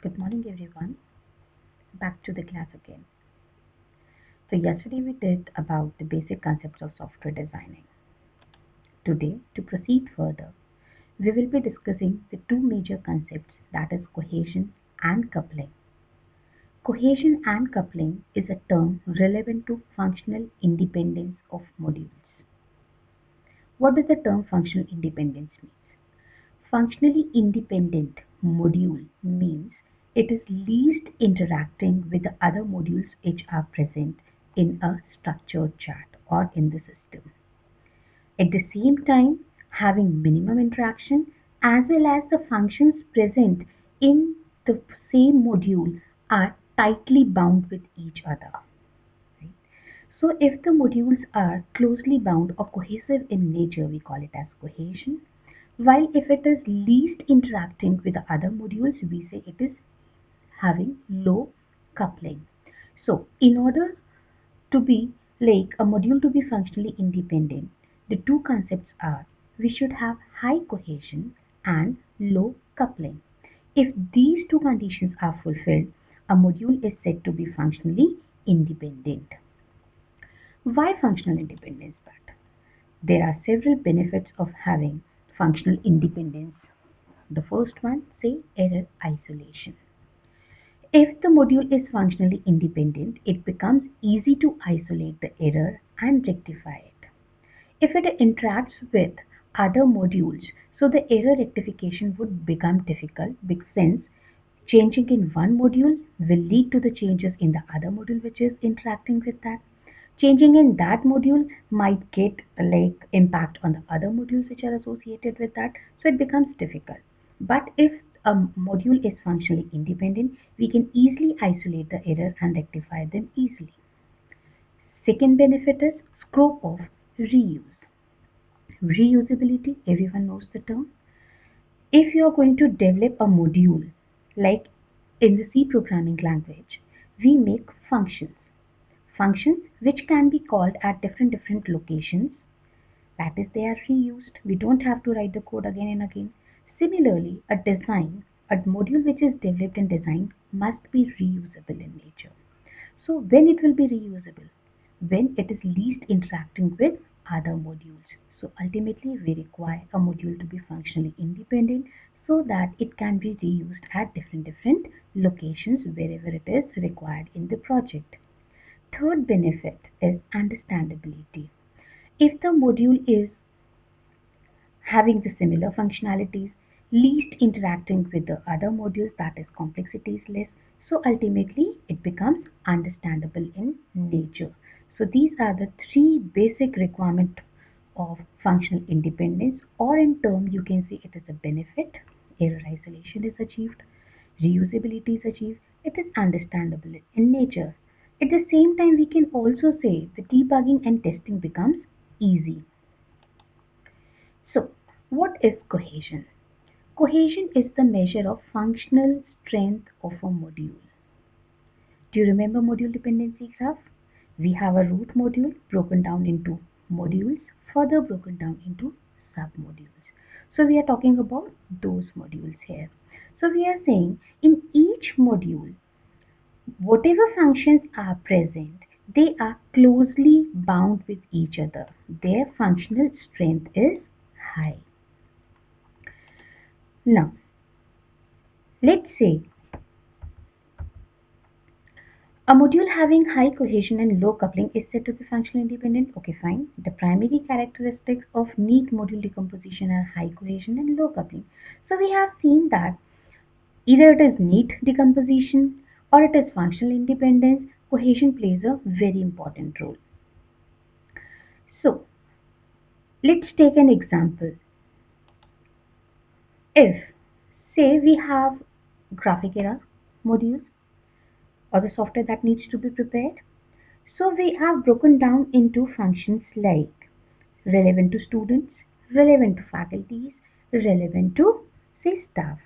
Good morning, everyone. Back to the class again. So, yesterday we did about the basic concepts of software designing. Today, to proceed further, we will be discussing the two major concepts that is cohesion and coupling. Cohesion and coupling is a term relevant to functional independence of modules. What does the term functional independence mean? Functionally independent module means it is least interacting with the other modules which are present in a structured chart or in the system. At the same time, having minimum interaction as well as the functions present in the same module are tightly bound with each other. Right? So if the modules are closely bound or cohesive in nature, we call it as cohesion. While if it is least interacting with the other modules, we say it is having low coupling. So in order to be like a module to be functionally independent, the two concepts are we should have high cohesion and low coupling. If these two conditions are fulfilled, a module is said to be functionally independent. Why functional independence? But there are several benefits of having functional independence. The first one, say error isolation. If the module is functionally independent, it becomes easy to isolate the error and rectify it. If it interacts with other modules, so the error rectification would become difficult since changing in one module will lead to the changes in the other module which is interacting with that. Changing in that module might get like impact on the other modules which are associated with that, so it becomes difficult. But if a module is functionally independent, we can easily isolate the error and rectify them easily. Second benefit is scope of reuse. Reusability, everyone knows the term. If you are going to develop a module, like in the C programming language, we make functions. Functions which can be called at different locations. That is, they are reused. We don't have to write the code again and again. Similarly, a module which is developed and designed must be reusable in nature. So when it will be reusable? When it is least interacting with other modules. So ultimately we require a module to be functionally independent so that it can be reused at different locations wherever it is required in the project. Third benefit is understandability. If the module is having the similar functionalities, least interacting with the other modules, that is complexity is less, so ultimately it becomes understandable in nature. So these are the three basic requirements of functional independence, or in term you can say it is a benefit. Error isolation is achieved, reusability is achieved, it is understandable in nature. At the same time, we can also say the debugging and testing becomes easy. So, what is cohesion? Cohesion is the measure of functional strength of a module. Do you remember module dependency graph? We have a root module broken down into modules, further broken down into submodules. So we are talking about those modules here. So we are saying in each module, whatever functions are present, they are closely bound with each other. Their functional strength is high. Now, let's say a module having high cohesion and low coupling is said to be functionally independent. Okay, fine. The primary characteristics of neat module decomposition are high cohesion and low coupling. So we have seen that either it is neat decomposition or it is functional independence, cohesion plays a very important role. So let's take an example. If, say, we have graphic era modules or the software that needs to be prepared, so we have broken down into functions like relevant to students, relevant to faculties, relevant to, say, staff.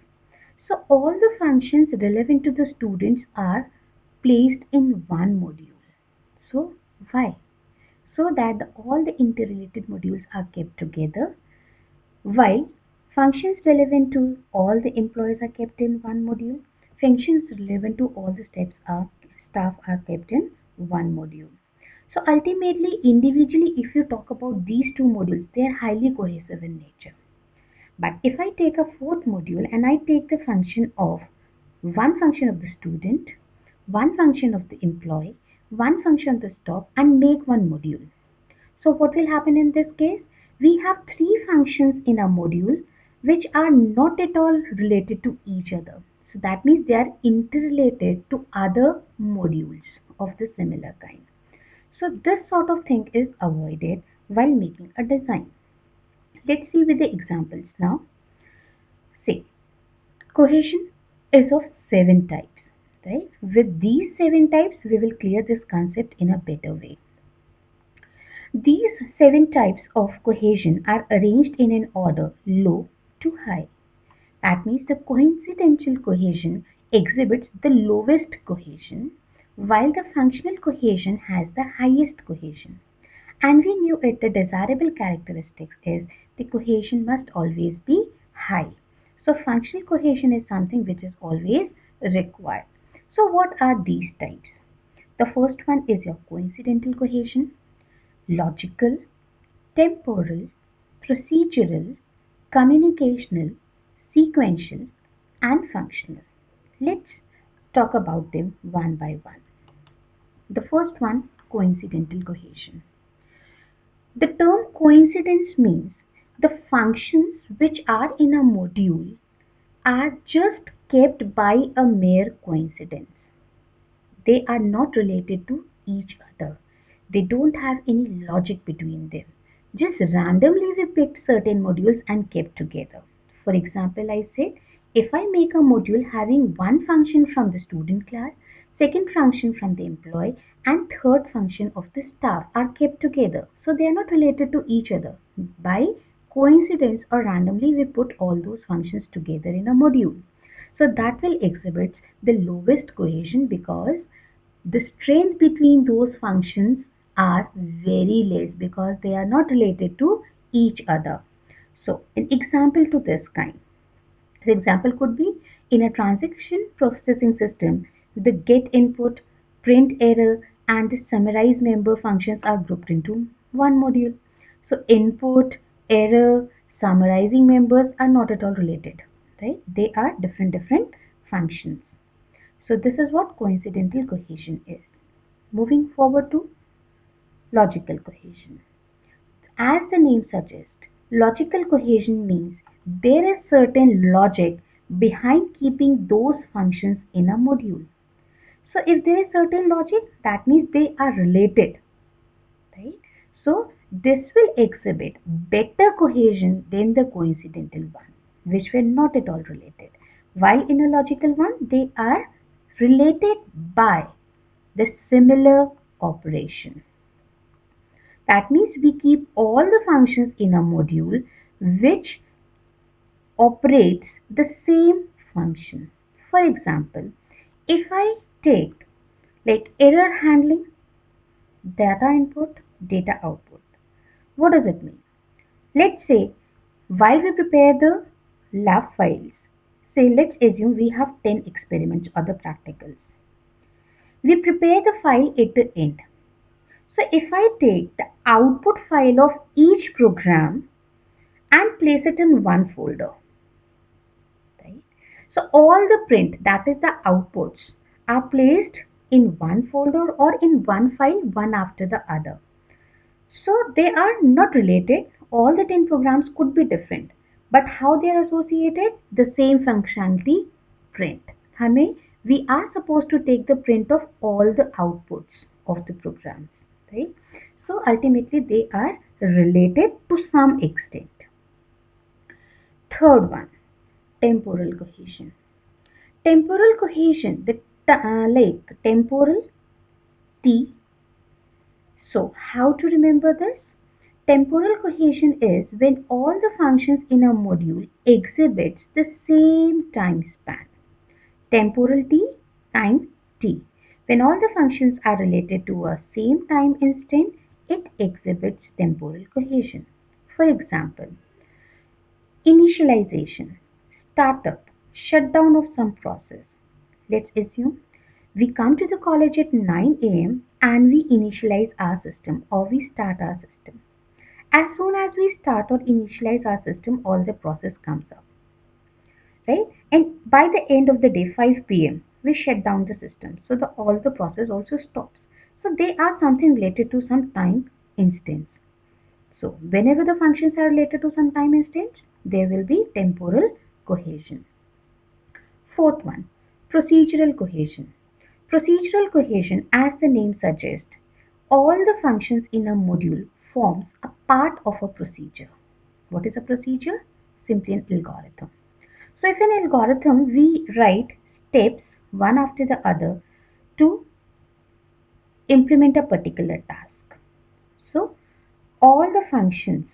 So all the functions relevant to the students are placed in one module. So why? So that all the interrelated modules are kept together, while functions relevant to all the employees are kept in one module, functions relevant to all the steps are staff are kept in one module. So ultimately, individually, if you talk about these two modules, they are highly cohesive in nature. But if I take a fourth module and I take the function of one function of the student, one function of the employee, one function of the staff, and make one module. So what will happen in this case? We have three functions in a module which are not at all related to each other. So that means they are interrelated to other modules of the similar kind. So this sort of thing is avoided while making a design. Let's see with the examples now. Say, cohesion is of 7 types, right? With these 7 types, we will clear this concept in a better way. These 7 types of cohesion are arranged in an order low to high. That means the coincidental cohesion exhibits the lowest cohesion, while the functional cohesion has the highest cohesion. And we knew it, the desirable characteristics is the cohesion must always be high. So functional cohesion is something which is always required. So what are these types? The first one is your coincidental cohesion, logical, temporal, procedural, communicational, sequential, and functional. Let's talk about them one by one. The first one, coincidental cohesion. The term coincidence means the functions which are in a module are just kept by a mere coincidence. They are not related to each other. They don't have any logic between them. Just randomly we picked certain modules and kept together. For example, I said if I make a module having one function from the student class, second function from the employee, and third function of the staff are kept together. So they are not related to each other. By coincidence or randomly we put all those functions together in a module. So that will exhibit the lowest cohesion because the strength between those functions are very less because they are not related to each other. So an example to this kind. The example could be in a transaction processing system, the get input, print error, and the summarize member functions are grouped into one module. So input, error, summarizing members are not at all related, right? They are different functions. So this is what coincidental cohesion is. Moving forward to logical cohesion. As the name suggests, logical cohesion means there is certain logic behind keeping those functions in a module. So if there is certain logic, that means they are related, right? So this will exhibit better cohesion than the coincidental one, which were not at all related. While in a logical one, they are related by the similar operation. That means we keep all the functions in a module which operates the same function. For example, if I take like error handling, data input, data output, what does it mean? Let's say while we prepare the lab files, say let's assume we have 10 experiments or the practicals. We prepare the file at the end. So if I take the output file of each program and place it in one folder, right? So all the print, that is the outputs, are placed in one folder or in one file, one after the other. So they are not related. All the 10 programs could be different, but how they are associated? The same functionality print. हमें we are supposed to take the print of all the outputs of the programs, right? So ultimately they are related to some extent. Third one, temporal cohesion. Temporal cohesion, like temporal T. So how to remember this? Temporal cohesion is when all the functions in a module exhibits the same time span. Temporal T time T. When all the functions are related to a same time instant, it exhibits temporal cohesion. For example, initialization, startup, shutdown of some process. Let's assume we come to the college at 9 a.m. and we initialize our system or we start our system. As soon as we start or initialize our system, all the process comes up, right? And by the end of the day, 5 p.m., we shut down the system. So all the process also stops. So they are something related to some time instance. So whenever the functions are related to some time instance, there will be temporal cohesion. Fourth one, procedural cohesion. Procedural cohesion, as the name suggests, all the functions in a module forms a part of a procedure. What is a procedure? Simply an algorithm. So if an algorithm, we write steps one after the other to implement a particular task. So all the functions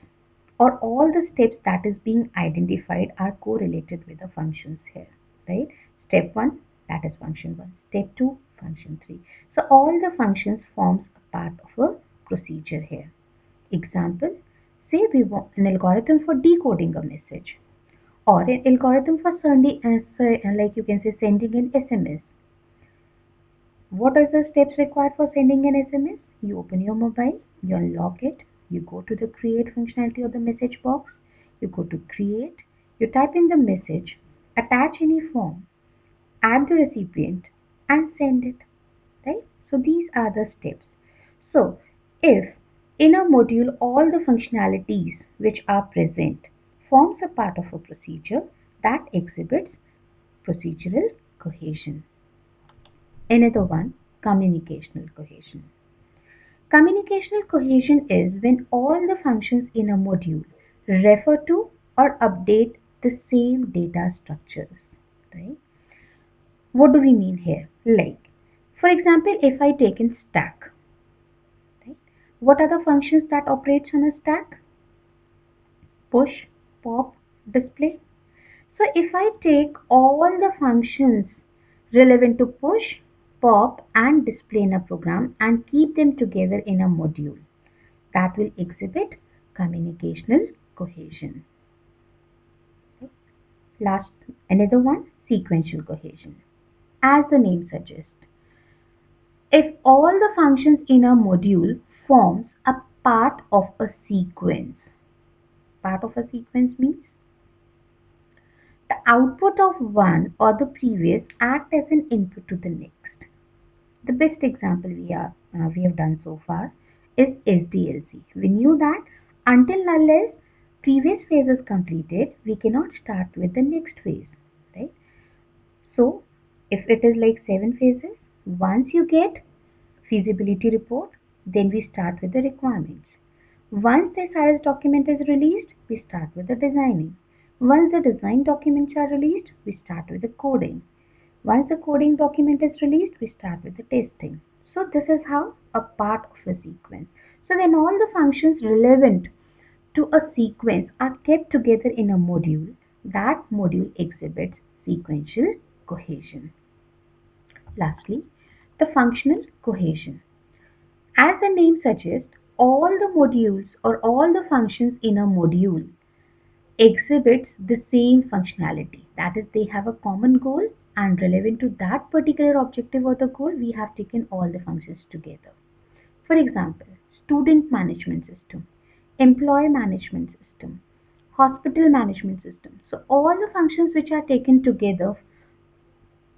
or all the steps that is being identified are correlated with the functions here, right? Step 1, that is function 1. Step 2, function 3. So all the functions forms a part of a procedure here. Example, say we want an algorithm for decoding a message or an algorithm for sending, like you can say sending an SMS. What are the steps required for sending an SMS? You open your mobile, you unlock it, you go to the create functionality of the message box, you go to create, you type in the message, attach any form, add the recipient, and send it. Right? So these are the steps. So if in a module all the functionalities which are present forms a part of a procedure, that exhibits procedural cohesion. Another one, communicational cohesion. Communicational cohesion is when all the functions in a module refer to or update the same data structures. Right? What do we mean here? Like, for example, if I take in stack, right? What are the functions that operates on a stack? Push, pop, display. So if I take all the functions relevant to push, pop and display in a program and keep them together in a module, that will exhibit communicational cohesion. Last, another one, sequential cohesion. As the name suggests, if all the functions in a module forms a part of a sequence means the output of one or the previous act as an input to the next. The best example we have done so far is SDLC. We knew that until unless previous phase is completed, we cannot start with the next phase, right? So if it is like 7 phases, once you get feasibility report, then we start with the requirements. Once the SIS document is released, we start with the designing. Once the design documents are released, we start with the coding. Once the coding document is released, we start with the testing. So this is how a part of a sequence. So when all the functions relevant to a sequence are kept together in a module, that module exhibits sequential cohesion. Lastly, the functional cohesion. As the name suggests, all the modules or all the functions in a module exhibits the same functionality. That is, they have a common goal and relevant to that particular objective or the goal, we have taken all the functions together. For example, student management system, employee management system, hospital management system. So all the functions which are taken together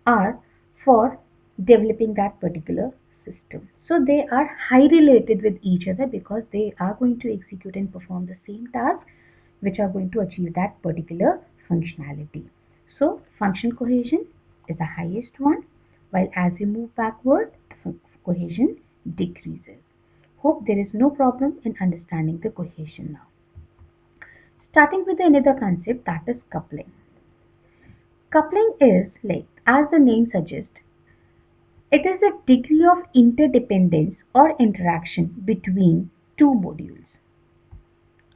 are for developing that particular system. So they are highly related with each other because they are going to execute and perform the same task which are going to achieve that particular functionality. So functional cohesion is the highest one, while as we move backward, cohesion decreases. Hope there is no problem in understanding the cohesion now. Starting with another concept, that is coupling. Coupling is like, as the name suggests, it is a degree of interdependence or interaction between two modules.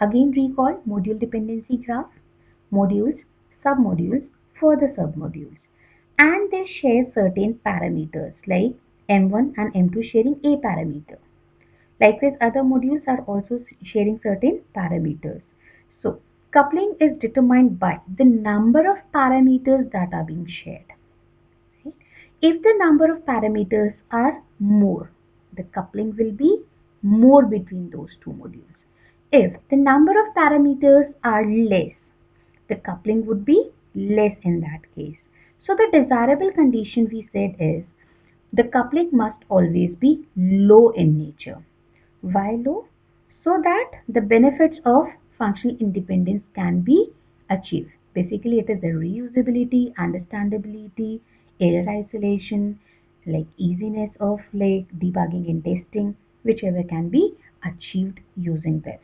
Again recall module dependency graph, modules, submodules, further submodules. And they share certain parameters like M1 and M2 sharing a parameter. Likewise, other modules are also sharing certain parameters. So, coupling is determined by the number of parameters that are being shared. Right? If the number of parameters are more, the coupling will be more between those two modules. If the number of parameters are less, the coupling would be less in that case. So the desirable condition we said is the coupling must always be low in nature. Why low? So that the benefits of functional independence can be achieved. Basically, it is the reusability, understandability, error isolation, like easiness of like debugging and testing, whichever can be achieved using this.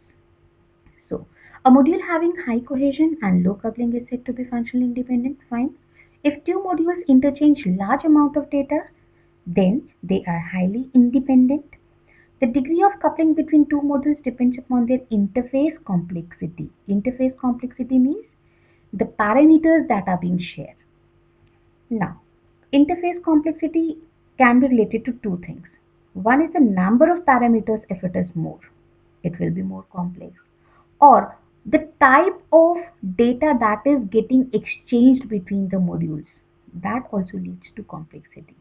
So, a module having high cohesion and low coupling is said to be functionally independent. Fine. If two modules interchange large amount of data, then they are highly independent. The degree of coupling between two modules depends upon their interface complexity. Interface complexity means the parameters that are being shared. Now, interface complexity can be related to two things. One is the number of parameters. If it is more, it will be more complex. Or the type of data that is getting exchanged between the modules. That also leads to complexity.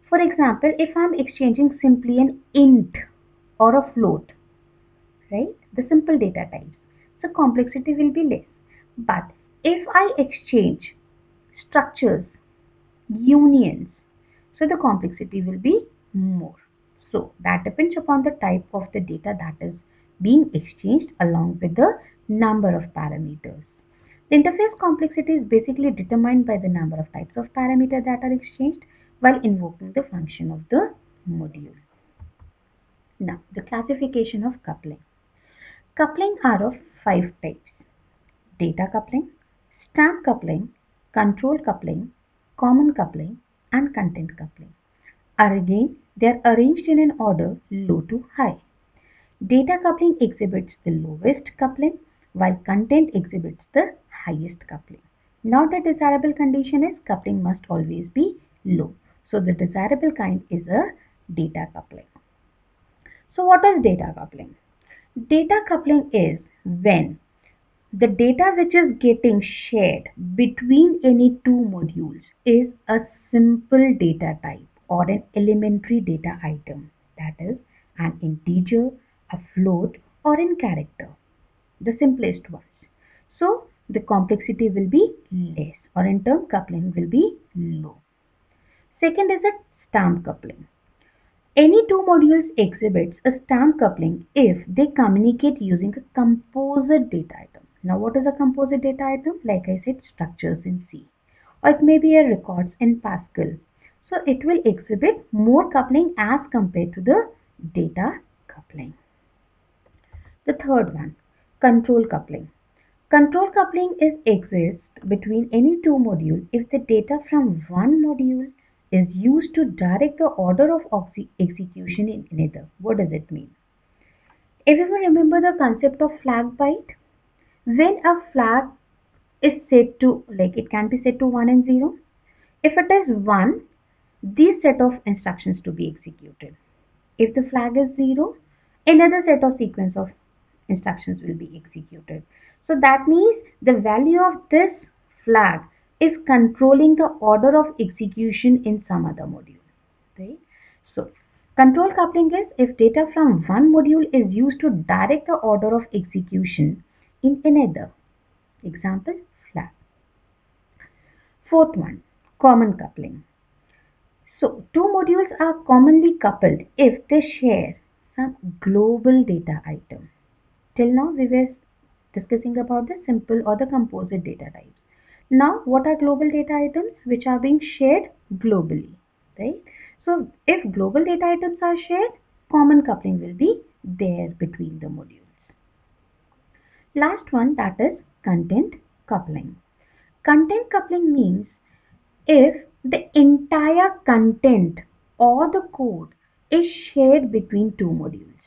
For example, if I'm exchanging simply an int or a float, right? The simple data types. So complexity will be less. But if I exchange structures, unions, so the complexity will be more. So that depends upon the type of the data that is being exchanged along with the number of parameters. The interface complexity is basically determined by the number of types of parameters that are exchanged while invoking the function of the module. Now, the classification of coupling. Coupling are of five types: data coupling, stamp coupling, control coupling, common coupling, and content coupling. Again, they are arranged in an order low to high. Data coupling exhibits the lowest coupling, while content exhibits the highest coupling. Now, the desirable condition is coupling must always be low. So, the desirable kind is a data coupling. So, what is data coupling? Data coupling is when the data which is getting shared between any two modules is a simple data type or an elementary data item, that is an integer, a float, or in character, the simplest ones. So the complexity will be less, or in term coupling will be low. Second is a stamp coupling. Any two modules exhibits a stamp coupling if they communicate using a composite data item. Now, what is a composite data item? Like I said, structures in C, or it may be a records in Pascal. So it will exhibit more coupling as compared to the data coupling. The third one, control coupling. Control coupling is exists between any two modules if the data from one module is used to direct the order of execution in another. What does it mean? Everyone remember the concept of flag byte? When a flag is set to, like it can be set to 1 and 0. If it is 1, this set of instructions to be executed. If the flag is 0, another set of sequence of instructions will be executed. So that means the value of this flag is controlling the order of execution in some other module. Right? So control coupling is if data from one module is used to direct the order of execution in another. Example, flag. Fourth one, common coupling. So, two modules are commonly coupled if they share some global data item. Till now, we were discussing about the simple or the composite data types. Now, what are global data items which are being shared globally, right? So, if global data items are shared, common coupling will be there between the modules. Last one, that is content coupling. Content coupling means if the entire content or the code is shared between two modules,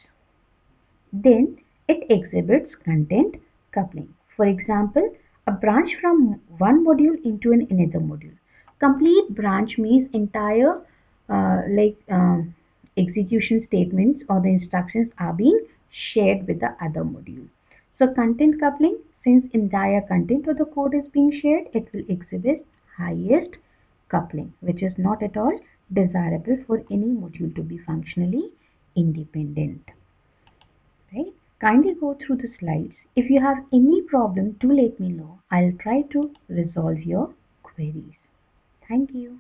then it exhibits content coupling. For example, a branch from one module into another module. Complete branch means entire execution statements or the instructions are being shared with the other module. So content coupling, since entire content of the code is being shared, it will exhibit highest coupling, which is not at all desirable for any module to be functionally independent. Right? Kindly go through the slides. If you have any problem, do let me know. I'll try to resolve your queries. Thank you.